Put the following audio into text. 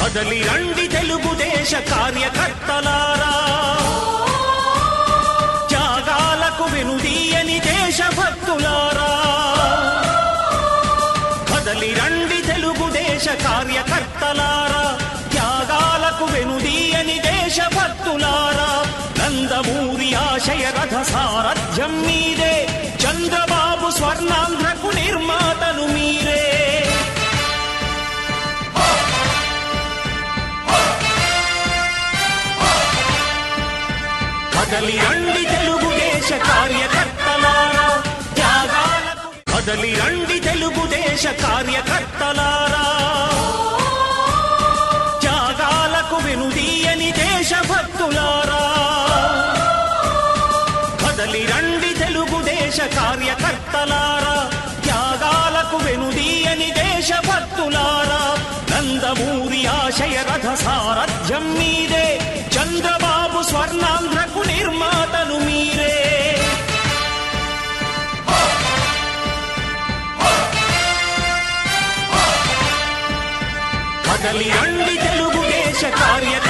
కదలి రండి తెలుగుదేశ కార్యకర్తలారా, త్యాగాలకు వెనుదీయని దేశభక్తులారా. కదలి రండి తెలుగుదేశ కార్యకర్తలారా, త్యాగాలకు వెనుదీయని దేశభక్తులారా. నందమూరి ఆశయ రథ సారథ్యం మీరే, చంద్రబాబు స్వర్ణాంధ్రకు నిర్మాతలు మీరే. కదలి రండి తెలుగుదేశ కార్యకర్తలారా, త్యాగాలకు కదలి రండి తెలుగుదేశ కార్యకర్తలారా, త్యాగాలకు వెనుదీయని దేశభక్తులారా. కదలి రండి తెలుగుదేశ కార్యకర్తలారా, త్యాగాలకు వెనుదీయని దేశభక్తులారా. నందమూరి ఆశయ రథ సారథ్యం మీరే, చంద్రబాబు స్వర్ణాంధ్రకు నిర్మాతలు మీరే. కదలి రండి తెలుగుదేశ కార్యకర్తలారా,